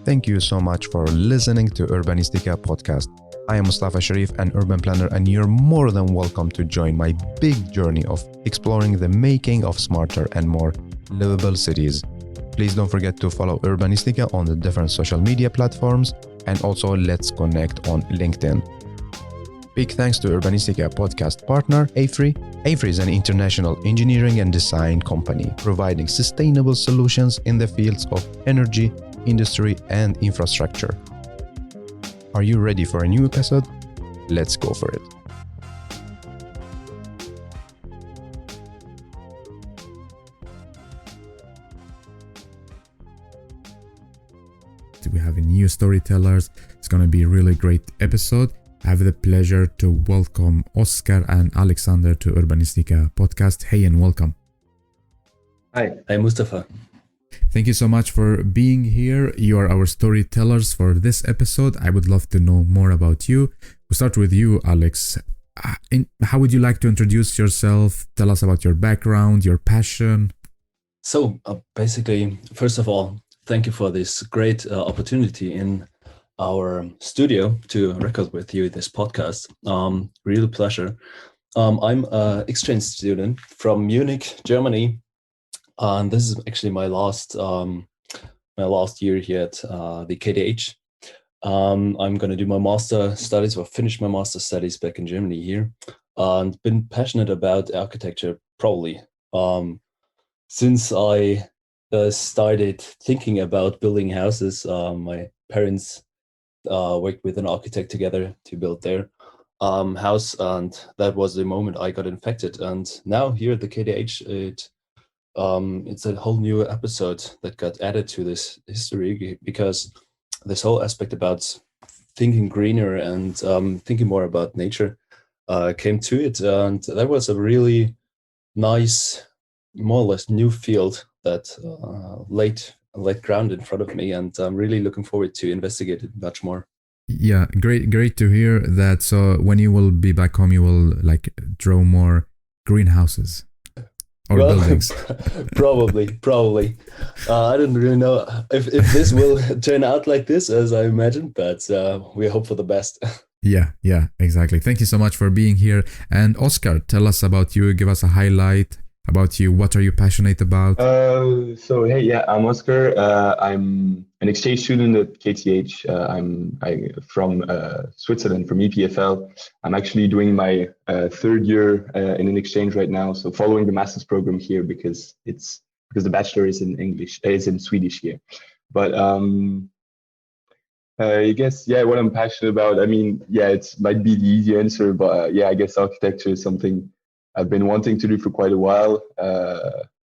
Thank you so much for listening to Urbanistica podcast. I am Mustafa Sharif, an urban planner, and you're more than welcome to join my big journey of exploring the making of smarter and more livable cities. Please don't forget to follow Urbanistica on the different social media platforms, and also let's connect on LinkedIn. Big thanks to Urbanistica podcast partner AFRI. AFRI is an international engineering and design company providing sustainable solutions in the fields of energy, industry, and infrastructure. Are you ready for a new episode? Let's go for it. We have a new storytellers. It's going to be a really great episode. I have the pleasure to welcome Oscar and Alexander to Urbanistica podcast. Hey and welcome. Hi, I'm Mustafa. Thank you so much for being here. You are our storytellers for this episode. I would love to know more about you. We'll start with you, Alex. How would you like to introduce yourself? Tell us about your background, your passion. So basically, first of all, thank you for this great opportunity in our studio to record with you this podcast. Real pleasure. I'm an exchange student from Munich, Germany. And this is actually my last year here at the KDH. I'm going to do my master studies or finish my master studies back in Germany here, and been passionate about architecture probably since I started thinking about building houses. My parents worked with an architect together to build their house, and that was the moment I got infected. And now here at the KDH, it's a whole new episode that got added to this history, because this whole aspect about thinking greener and thinking more about nature came to it. And that was a really nice, more or less new field that laid ground in front of me. And I'm really looking forward to investigate it much more. Yeah, great to hear that. So when you will be back home, you will draw more greenhouses. Buildings. Probably. I don't really know if this will turn out like this as I imagined, but we hope for the best. Yeah, exactly. Thank you so much for being here. And Oscar, tell us about you. Give us a highlight about you. What are you passionate about? I'm Oscar. I'm an exchange student at KTH. I'm from Switzerland, from EPFL. I'm actually doing my third year in an exchange right now. So following the master's program here because the bachelor is in Swedish here. But I guess what I'm passionate about. I mean, it might be the easy answer, but I guess architecture is something I've been wanting to do for quite a while.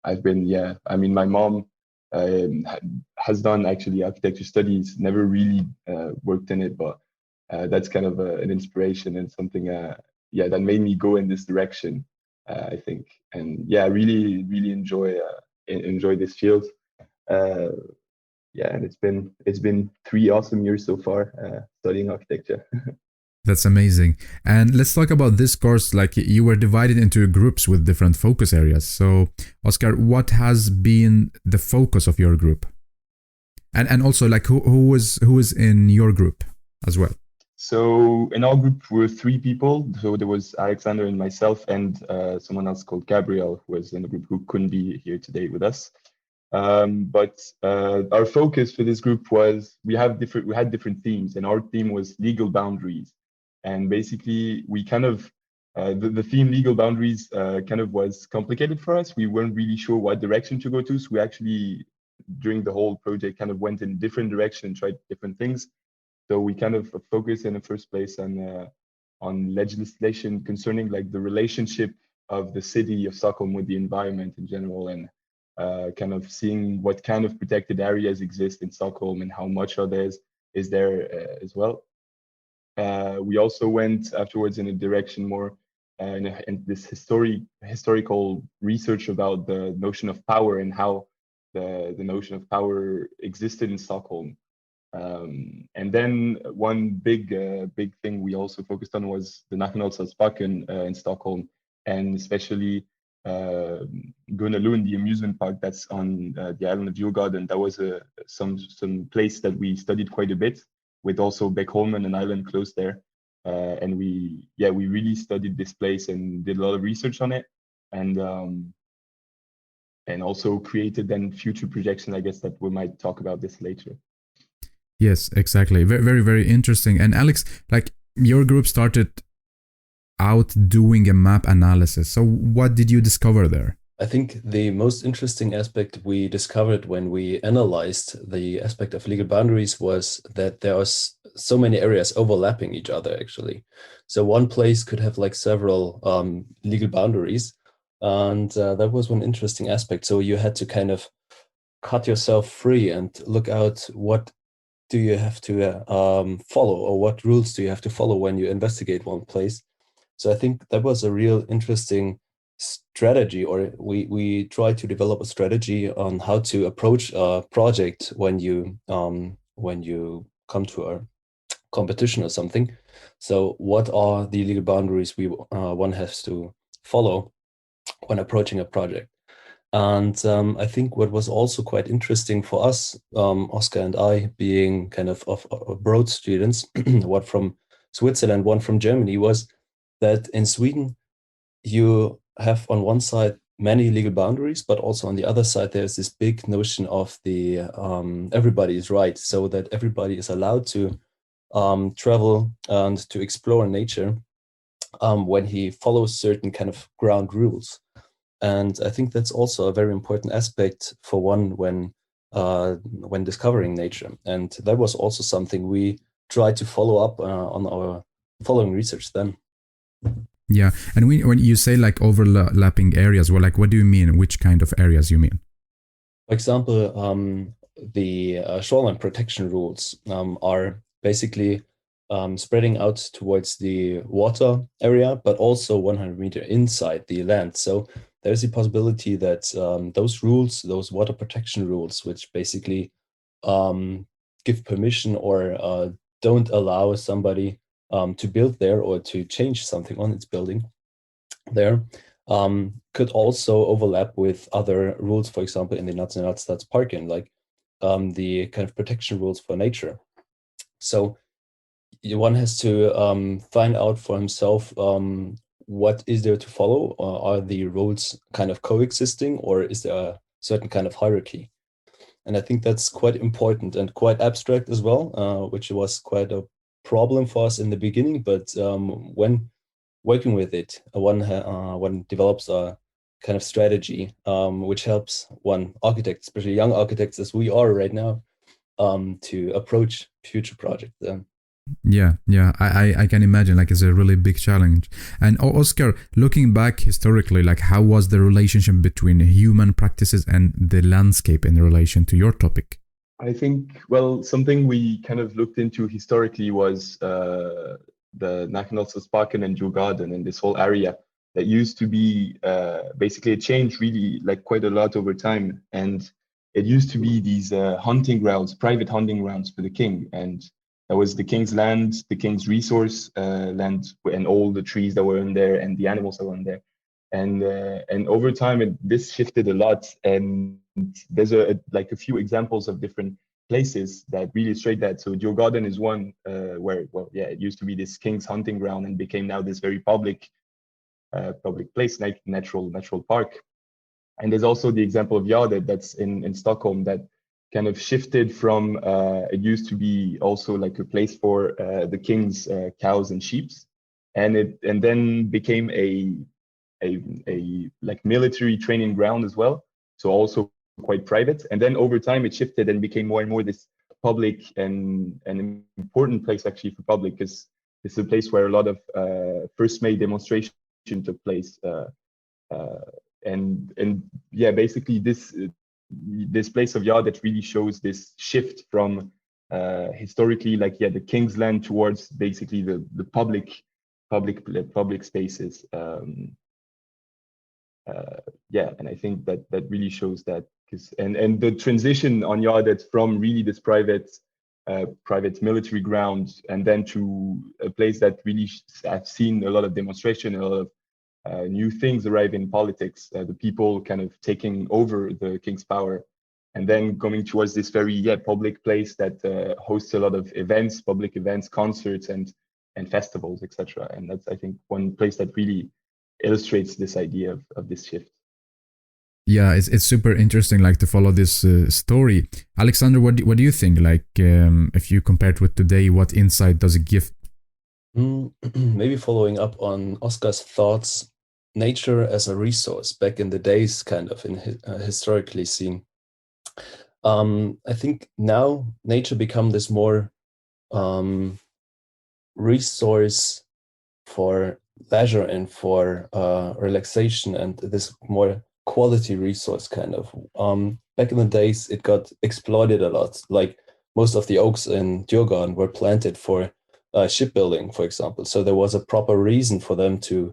My mom has done actually architecture studies, never really worked in it, but that's kind of an inspiration and something, that made me go in this direction, I think. And I really enjoy this field. And it's been 3 awesome years so far studying architecture. That's amazing. And let's talk about this course. You were divided into groups with different focus areas. So, Oscar, what has been the focus of your group? And also, who is in your group as well? So, in our group, we were 3 people. So there was Alexander and myself, and someone else called Gabriel, who was in the group, who couldn't be here today with us. But our focus for this group was we had different themes, and our theme was legal boundaries. And basically, we kind of, the theme legal boundaries kind of was complicated for us. We weren't really sure what direction to go to. So we actually, during the whole project, kind of went in different directions and tried different things. So we kind of focused in the first place on legislation concerning the relationship of the city of Stockholm with the environment in general, and kind of seeing what kind of protected areas exist in Stockholm and how much is there as well. We also went afterwards in a direction more in this historical research about the notion of power and how the notion of power existed in Stockholm. And then one big thing we also focused on was the Nationalstadsparken in Stockholm, and especially Gunalun, the amusement park that's on the island of Djurgården. That was some place that we studied quite a bit, with also Beckholmen, an island close there. And we really studied this place and did a lot of research on it, and also created then future projections. I guess that we might talk about this later. Yes, exactly. Very, very, very interesting. And Alex, like your group started out doing a map analysis. So what did you discover there? I think the most interesting aspect we discovered when we analyzed the aspect of legal boundaries was that there are so many areas overlapping each other, actually. So one place could have like several legal boundaries. And that was one interesting aspect. So you had to kind of cut yourself free and look out what do you have to follow, or what rules do you have to follow when you investigate one place. So I think that was a real interesting strategy, or we try to develop a strategy on how to approach a project when you come to a competition or something. So what are the legal boundaries one has to follow when approaching a project? And I think what was also quite interesting for us, Oscar and I, being kind of abroad students, one from Switzerland, one from Germany, was that in Sweden, you have on one side many legal boundaries, but also on the other side, there's this big notion of the everybody is right, so that everybody is allowed to travel and to explore nature when he follows certain kind of ground rules. And I think that's also a very important aspect for one when discovering nature. And that was also something we tried to follow up on our following research then. Yeah, and when you say like overlapping areas, well, like what do you mean? Which kind of areas you mean? For example, the shoreline protection rules are basically spreading out towards the water area, but also 100 meters inside the land. So there's the possibility that those rules, those water protection rules, which basically give permission or don't allow somebody to build there or to change something on its building there, could also overlap with other rules, for example, in the Nationalstadsparken, like the kind of protection rules for nature. So one has to find out for himself what is there to follow. Are the rules kind of coexisting, or is there a certain kind of hierarchy? And I think that's quite important and quite abstract as well, which was quite a problem for us in the beginning. But when working with it, one develops a kind of strategy which helps one architect, especially young architects as we are right now, to approach future projects. Yeah, I can imagine, like it's a really big challenge. And Oscar, looking back historically, like how was the relationship between human practices and the landscape in relation to your topic? I think, well, something we kind of looked into historically was the Nationalstadsparken and Djurgården and this whole area that used to be basically it changed really like quite a lot over time. And it used to be these hunting grounds, private hunting grounds for the king. And that was the king's land, the king's resource land, and all the trees that were in there and the animals that were in there. And over time, this shifted a lot. And there's like a few examples of different places that really illustrate that. So Djurgården is one where, well, yeah, it used to be this king's hunting ground and became now this very public place, like natural park. And there's also the example of Gärdet that's in Stockholm that kind of shifted from it used to be also like a place for the king's cows and sheep, and then became a like military training ground as well. So also quite private. And then over time it shifted and became more and more this public and an important place actually for public, because it's a place where a lot of First May demonstration took place. And yeah, basically this place of Gärdet really shows this shift from historically, like, yeah, the king's land towards basically the public spaces. Yeah, and I think that really shows that, and the transition on Gärdet from really this private military ground and then to a place that really I've seen a lot of demonstration, a lot of new things arrive in politics, the people kind of taking over the king's power, and then coming towards this very public place that hosts a lot of events, public events, concerts, and festivals, etc. And that's, I think, one place that really illustrates this idea of this shift. Yeah, it's super interesting, like, to follow this story. Alexander, what do you think? Like, if you compare it with today, what insight does it give? Maybe following up on Oscar's thoughts, nature as a resource back in the days, kind of in historically seen. I think now nature become this more resource for leisure and for relaxation, and this more quality resource kind of. Back in the days, it got exploited a lot. Like most of the oaks in Djurgården were planted for shipbuilding, for example. So there was a proper reason for them to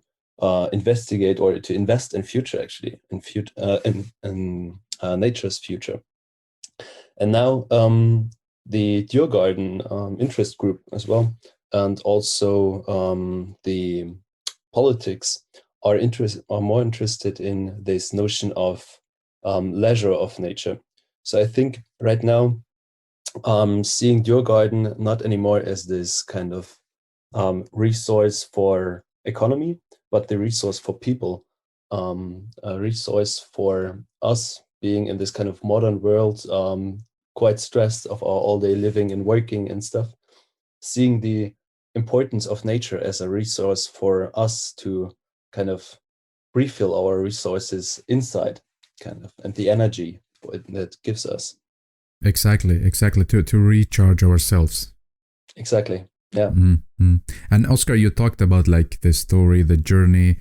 investigate or to invest in future, actually, in nature's future. And now the Djurgården interest group as well, and also the politics are more interested in this notion of leisure of nature. So I think right now, seeing Djurgården not anymore as this kind of resource for economy, but the resource for people, a resource for us being in this kind of modern world, quite stressed of our all-day living and working and stuff, seeing the importance of nature as a resource for us to kind of refill our resources inside, kind of, and the energy that gives us. Exactly, to recharge ourselves. Exactly, yeah. Mm-hmm. And Oscar, you talked about like the story, the journey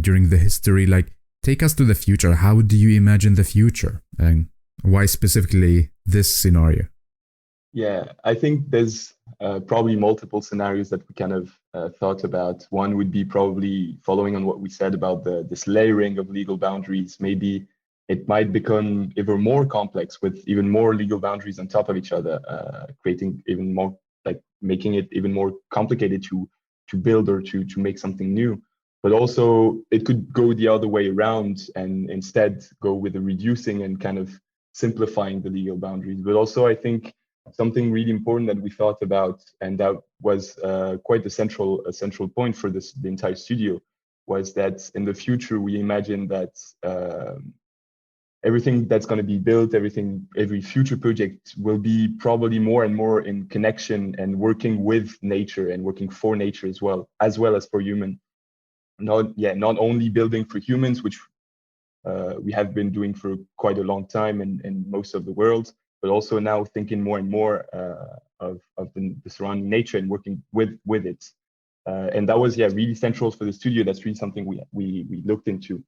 during the history. Like, take us to the future. How do you imagine the future, and why specifically this scenario? Yeah, I think there's probably multiple scenarios that we kind of thought about. One would be probably following on what we said about this layering of legal boundaries. Maybe it might become even more complex with even more legal boundaries on top of each other, creating even more, like making it even more complicated to build or to make something new. But also it could go the other way around and instead go with the reducing and kind of simplifying the legal boundaries. But also I think something really important that we thought about, and that was quite a central point for the entire studio, was that in the future we imagine that everything that's going to be built, every future project will be probably more and more in connection and working with nature and working for nature as well as for human. Not only building for humans, which we have been doing for quite a long time in most of the world, but also now thinking more and more of the surrounding nature and working with it. And that was really central for the studio. That's really something we looked into.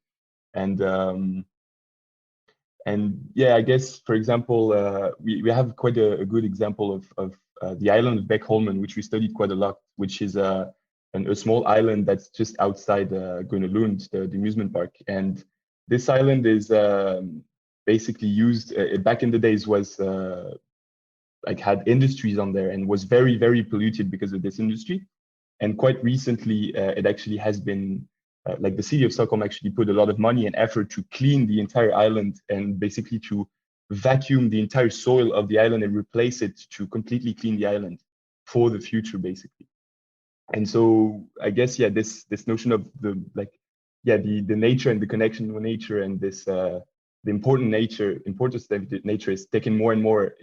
And I guess, for example, we have quite a good example of the island of Beckholmen, which we studied quite a lot, which is a small island that's just outside Grönelund, the amusement park. And this island is basically used, back in the days, was like had industries on there and was very, very polluted because of this industry. And quite recently, it actually has been, like the city of Stockholm actually put a lot of money and effort to clean the entire island and basically to vacuum the entire soil of the island and replace it to completely clean the island for the future, basically. And so I guess, this notion of the nature and the connection with nature and this, the importance of nature is taking more and more,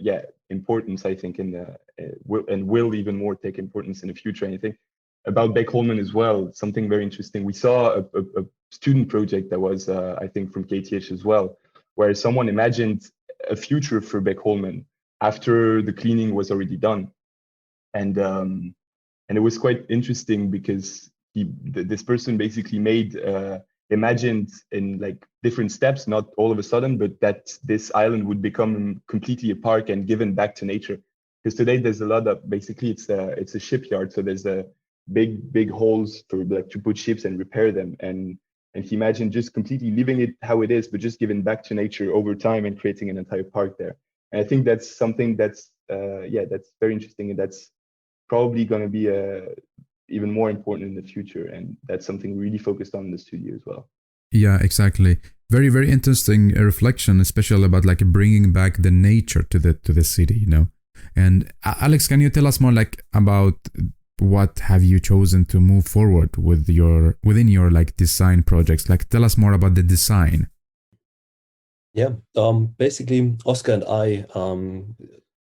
importance, I think, in the, will even more take importance in the future. And I think about Beckholmen as well, something very interesting. We saw a student project that was, I think, from KTH as well, where someone imagined a future for Beckholmen after the cleaning was already done. And it was quite interesting because this person basically imagined in like different steps, not all of a sudden, but that this island would become completely a park and given back to nature. Because today there's a lot of, basically it's a shipyard, so there's a big holes for like to put ships and repair them. And he imagined just completely leaving it how it is, but just giving back to nature over time and creating an entire park there. And I think that's something that's that's very interesting, and that's probably going to be even more important in the future. And that's something really focused on in the studio as well. Yeah, exactly. Very, very interesting reflection, especially about like bringing back the nature to the city, you know. And Alex, can you tell us more like about what have you chosen to move forward with within your like design projects? Like, tell us more about the design. Yeah, basically, Oscar and I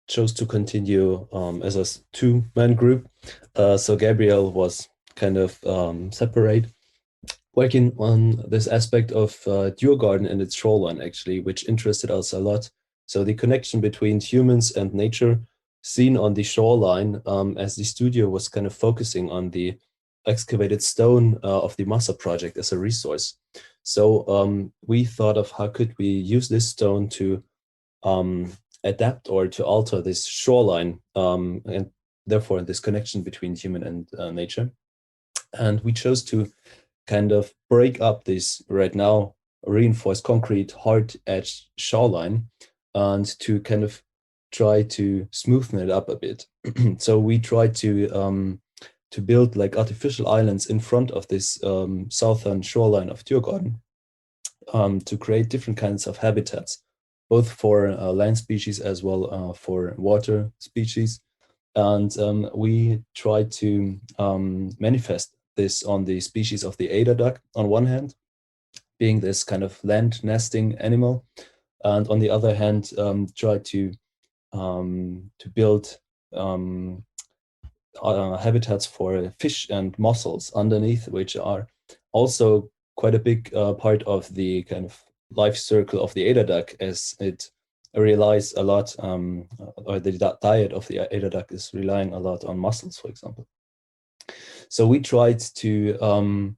chose to continue as a two-man group. So Gabriel was kind of separate, working on this aspect of Djurgården and its shoreline, actually, which interested us a lot. So the connection between humans and nature seen on the shoreline, as the studio was kind of focusing on the excavated stone of the Massa project as a resource. So we thought of how could we use this stone to adapt or to alter this shoreline, and therefore this connection between human and nature. And we chose to kind of break up this right now reinforced concrete hard edged shoreline and to kind of try to smoothen it up a bit. So we tried to build like artificial islands in front of this southern shoreline of Djurgården, to create different kinds of habitats, both for land species as well for water species. And we tried to manifest this on the species of the eider duck on one hand, being this kind of land nesting animal, and on the other hand try to build habitats for fish and mussels underneath, which are also quite a big part of the kind of life circle of the eider duck, as it relies a lot, or the diet of the eider duck is relying a lot on mussels, for example. So we tried to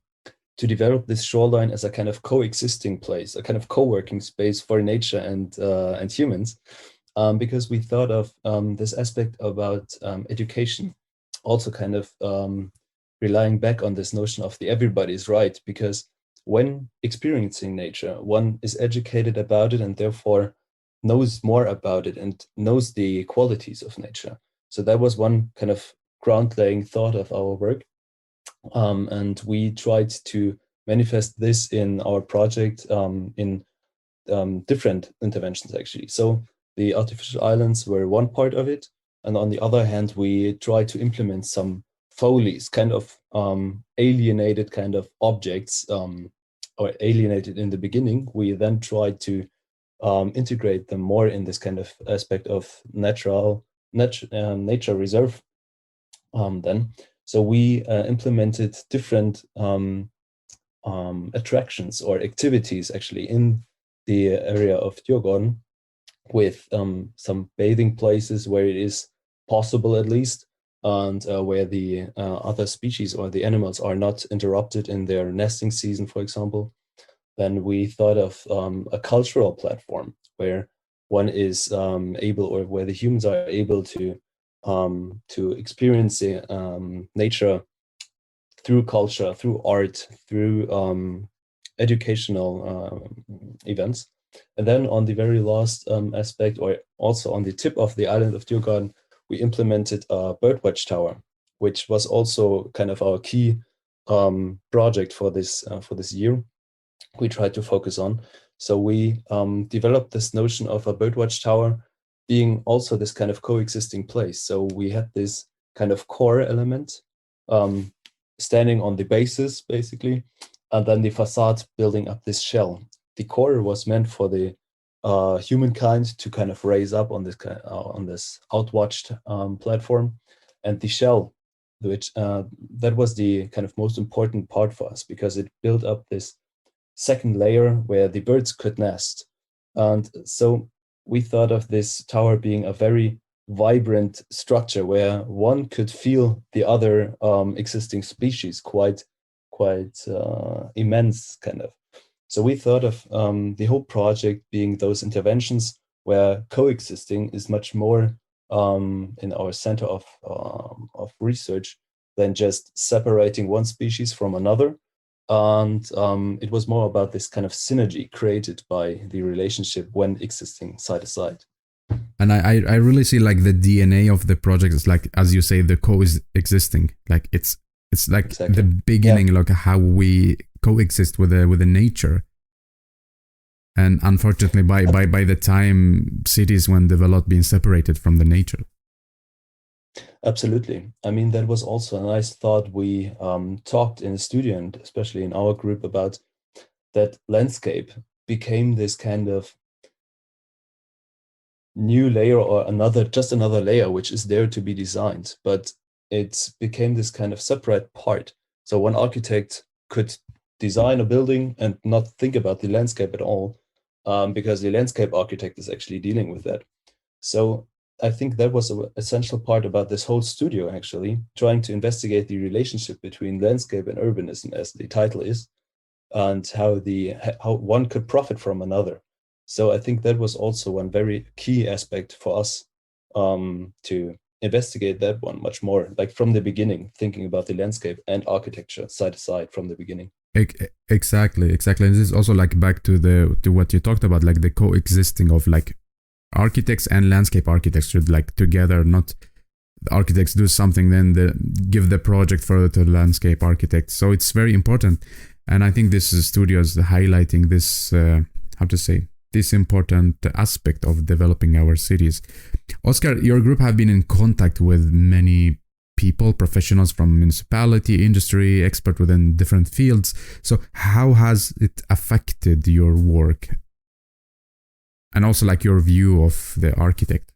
develop this shoreline as a kind of coexisting place, a kind of co-working space for nature and humans, because we thought of this aspect about education, also kind of relying back on this notion of the everybody's right, because when experiencing nature, one is educated about it and therefore knows more about it and knows the qualities of nature. So that was one kind of ground-laying thought of our work. And we tried to manifest this in our project in different interventions, actually. So the artificial islands were one part of it. And on the other hand, we tried to implement some Foley's, kind of alienated kind of objects, or alienated in the beginning. We then tried to integrate them more in this kind of aspect of nature reserve then. So we implemented different attractions or activities actually in the area of Djurgården, with some bathing places where it is possible at least, and where the other species or the animals are not interrupted in their nesting season, for example. Then we thought of a cultural platform where one is able, or where the humans are able to experience nature through culture, through art, through educational events. And then on the very last aspect, or also on the tip of the island of Djurgården, we implemented a birdwatch tower, which was also kind of our key project for this year. We tried to focus on. So we developed this notion of a birdwatch tower being also this kind of coexisting place. So we had this kind of core element standing on the basis, basically, and then the facade building up this shell. The core was meant for the humankind to kind of raise up on this outwatched platform, and the shell, which that was the kind of most important part for us, because it built up this second layer where the birds could nest. And so we thought of this tower being a very vibrant structure where one could feel the other existing species quite immense, kind of. So we thought of the whole project being those interventions where coexisting is much more in our center of research than just separating one species from another. And it was more about this kind of synergy created by the relationship when existing side to side. And I really see like the DNA of the project is like, as you say, the coexisting. Like it's It's like Exactly. the beginning, like how we coexist with the nature. And unfortunately, by the time cities when developed, being separated from the nature. Absolutely. I mean, that was also a nice thought we talked in the studio, and especially in our group, about that landscape became this kind of new layer, or just another layer which is there to be designed, but it became this kind of separate part. So one architect could design a building and not think about the landscape at all, because the landscape architect is actually dealing with that. So I think that was an essential part about this whole studio, actually, trying to investigate the relationship between landscape and urbanism, as the title is, and how one could profit from another. So I think that was also one very key aspect for us, to investigate that one much more, like from the beginning, thinking about the landscape and architecture side to side from the beginning. Exactly. And this is also like back to what you talked about, like the coexisting of like architects and landscape architecture, like together, not the architects do something, then give the project further to the landscape architects. So it's very important. And I think this studio is highlighting this, this important aspect of developing our cities. Oscar, your group have been in contact with many people, professionals from municipality, industry, expert within different fields. So how has it affected your work? And also like your view of the architect?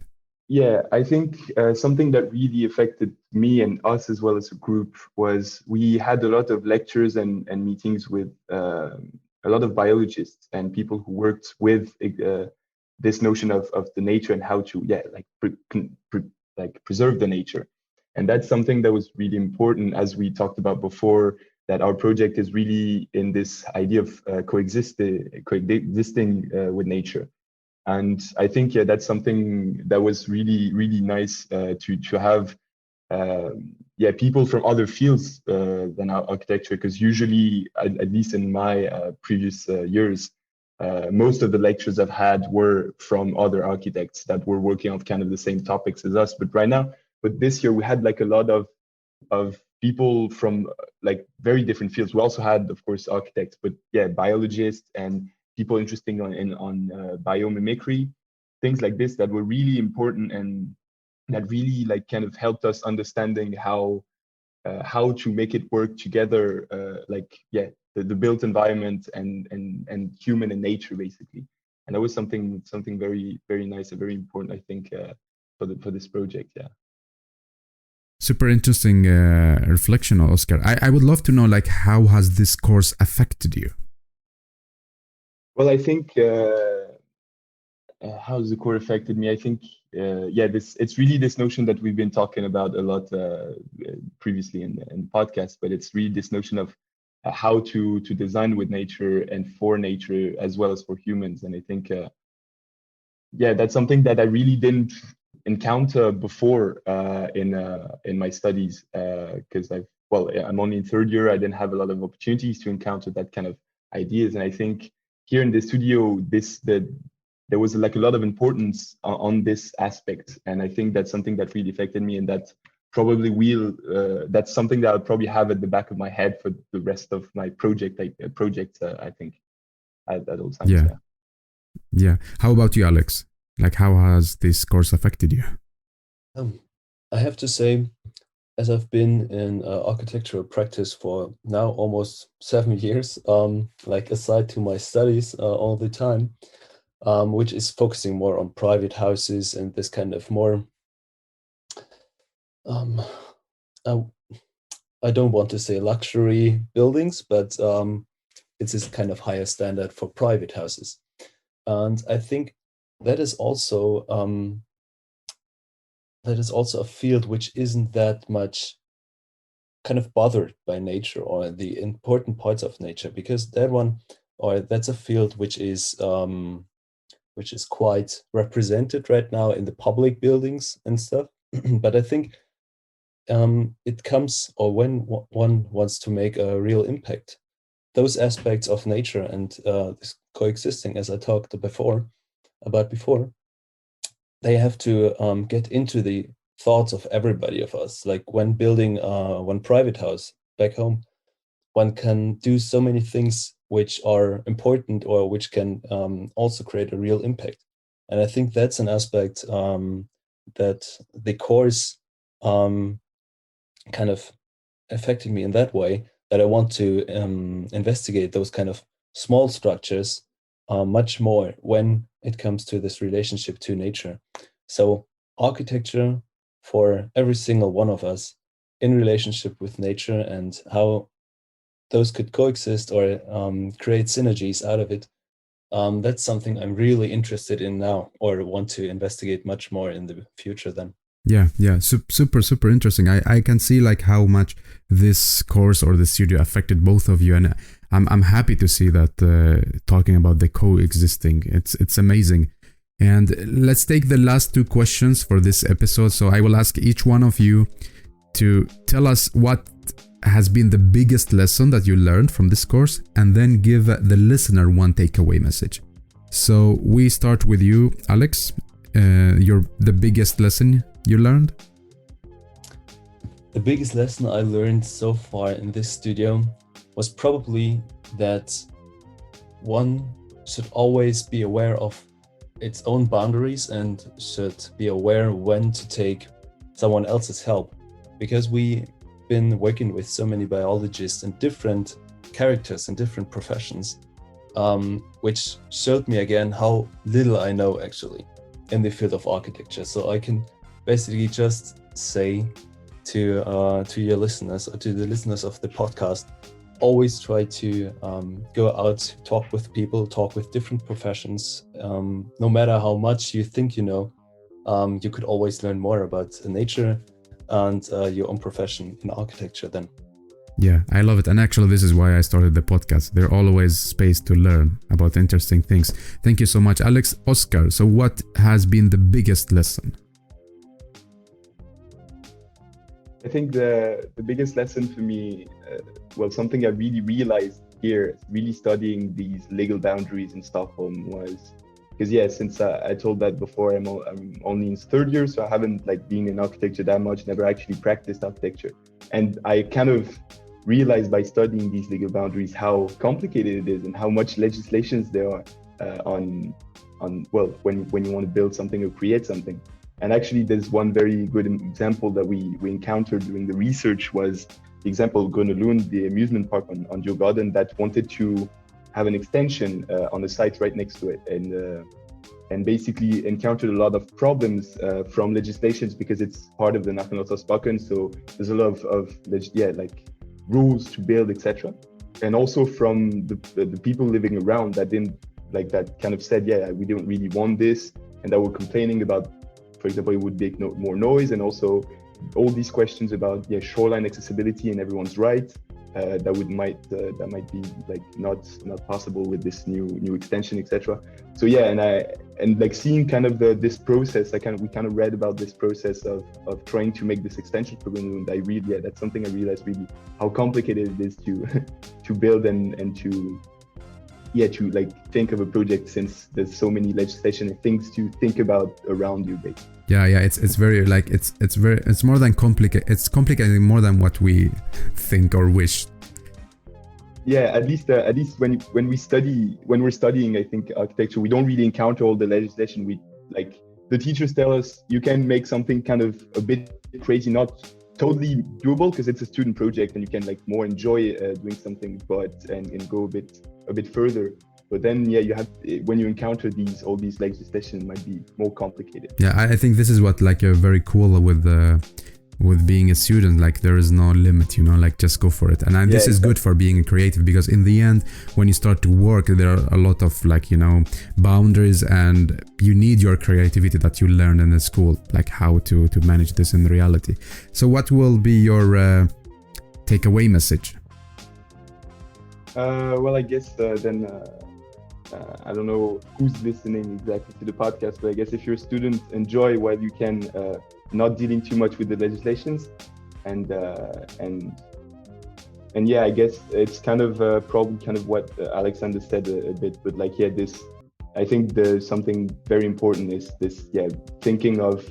Yeah, I think something that really affected me and us as well as a group was we had a lot of lectures and meetings with a lot of biologists and people who worked with this notion of the nature and how to preserve the nature. And that's something that was really important, as we talked about before, that our project is really in this idea of coexisting with nature. And I think, yeah, that's something that was really, really nice to have, people from other fields than our architecture, because usually, at least in my previous years, most of the lectures I've had were from other architects that were working on kind of the same topics as us. But this year we had like a lot of people from like very different fields. We also had, of course, architects, but yeah, biologists and people interested on biomimicry, things like this that were really important and that really like kind of helped us understanding how to make it work together, the built environment and human and nature basically. And that was something very, very nice and very important, I think, for this project. Yeah. Super interesting reflection, Oscar. I would love to know, like, how has this course affected you? Well, I think how has the course affected me? I think, it's really this notion that we've been talking about a lot previously in the podcast, but it's really this notion of how to design with nature and for nature as well as for humans. And I think, that's something that I really didn't encounter before in my studies, because I'm only in third year. I didn't have a lot of opportunities to encounter that kind of ideas. And I think here in the studio, there was like a lot of importance on this aspect. And I think that's something that really affected me, and that probably that's something that I'll probably have at the back of my head for the rest of my project, I think, at all times. Yeah. How about you, Alex? Like, how has this course affected you? I have to say, as I've been in architectural practice for now almost 7 years, like aside to my studies all the time, which is focusing more on private houses and this kind of more, I don't want to say luxury buildings, but it's this kind of higher standard for private houses. And I think that is also a field which isn't that much kind of bothered by nature or the important parts of nature, because that's a field which is quite represented right now in the public buildings and stuff. But I think it comes, or when one wants to make a real impact, those aspects of nature and this coexisting, as I talked about before, they have to get into the thoughts of everybody of us. Like when building one private house, back home, one can do so many things which are important or which can also create a real impact. And I think that's an aspect that the course kind of affected me in that way, that I want to investigate those kind of small structures much more when it comes to this relationship to nature. So architecture for every single one of us in relationship with nature and how those could coexist or create synergies out of it. That's something I'm really interested in now, or want to investigate much more in the future then. Yeah, super interesting. I can see like how much this course or the studio affected both of you, and I'm happy to see that talking about the coexisting. It's amazing. And let's take the last two questions for this episode. So I will ask each one of you to tell us what has been the biggest lesson that you learned from this course, and then give the listener one takeaway message. So we start with you, Alex. The biggest lesson you learned? The biggest lesson I learned so far in this studio was probably that one should always be aware of its own boundaries and should be aware when to take someone else's help, because we've been working with so many biologists and different characters in different professions, which showed me again how little I know actually in the field of architecture. So I can basically just say to your listeners, or to the listeners of the podcast, always try to go out, talk with people, talk with different professions. No matter how much you think you know, you could always learn more about nature and your own profession in architecture then. Yeah, I love it. And actually, this is why I started the podcast. There's always space to learn about interesting things. Thank you so much, Alex. Oscar, so what has been the biggest lesson? I think the biggest lesson for me, something I really realized here, really studying these legal boundaries in Stockholm, was because since I told that before, I'm only in third year, so I haven't been in architecture that much, never actually practiced architecture. And I kind of realized by studying these legal boundaries how complicated it is and how much legislations there are when you want to build something or create something. And actually, there's one very good example that we encountered during the research, was the example of Lund, the amusement park on Djurgården, that wanted to have an extension on the site right next to it, and basically encountered a lot of problems from legislations, because it's part of the Nationalstadsparken. So there's a lot of rules to build, etc. And also from the people living around that didn't that kind of said, we don't really want this, and that were complaining about, for example, it would make more noise, and also all these questions about shoreline accessibility and everyone's right. That might be not possible with this new extension, etc. So and seeing kind of this process, we kind of read about this process of trying to make this extension for Lund. That's something I realized really how complicated it is to build and to think of a project, since there's so many legislation and things to think about around you, basically. Yeah, it's very it's more than complicated. It's complicated more than what we think or wish. Yeah, at least when we're studying, I think, architecture, we don't really encounter all the legislation. We the teachers tell us you can make something kind of a bit crazy, not totally doable because it's a student project, and you can more enjoy doing something, and go a bit further. But then, you have, when you encounter all these legislation, it might be more complicated. Yeah, I think this is what very cool with being a student. There is no limit, just go for it. And this is good for being creative, because in the end, when you start to work, there are a lot of boundaries, and you need your creativity that you learned in the school, how to manage this in reality. So what will be your takeaway message? I guess then I don't know who's listening exactly to the podcast, but I guess if you're a student, enjoy while you can, not dealing too much with the legislations, and I guess it's kind of probably kind of what Alexander said a bit, but I think there's something very important is this, thinking of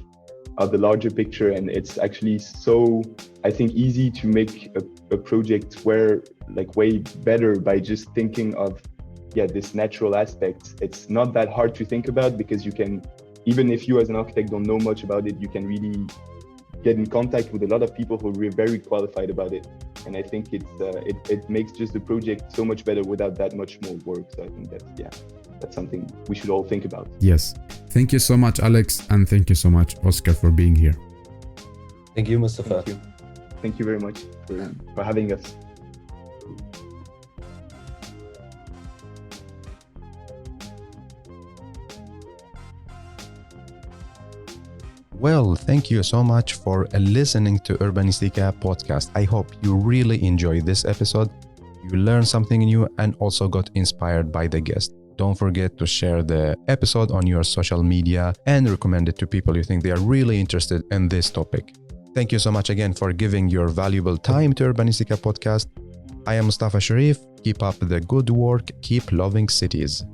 the larger picture, and it's actually so, I think, easy to make a project where like way better by just thinking of this natural aspect. It's not that hard to think about, because you can, even if you as an architect don't know much about it, you can really get in contact with a lot of people who are very qualified about it. And I think it makes just the project so much better without that much more work. So I think that's something we should all think about. Yes. Thank you so much, Alex, and thank you so much, Oscar, for being here. Thank you, Mustafa. Thank you very much for having us. Well, thank you so much for listening to Urbanistica podcast. I hope you really enjoyed this episode. You learned something new and also got inspired by the guest. Don't forget to share the episode on your social media and recommend it to people you think they are really interested in this topic. Thank you so much again for giving your valuable time to Urbanistica podcast. I am Mustafa Sharif. Keep up the good work. Keep loving cities.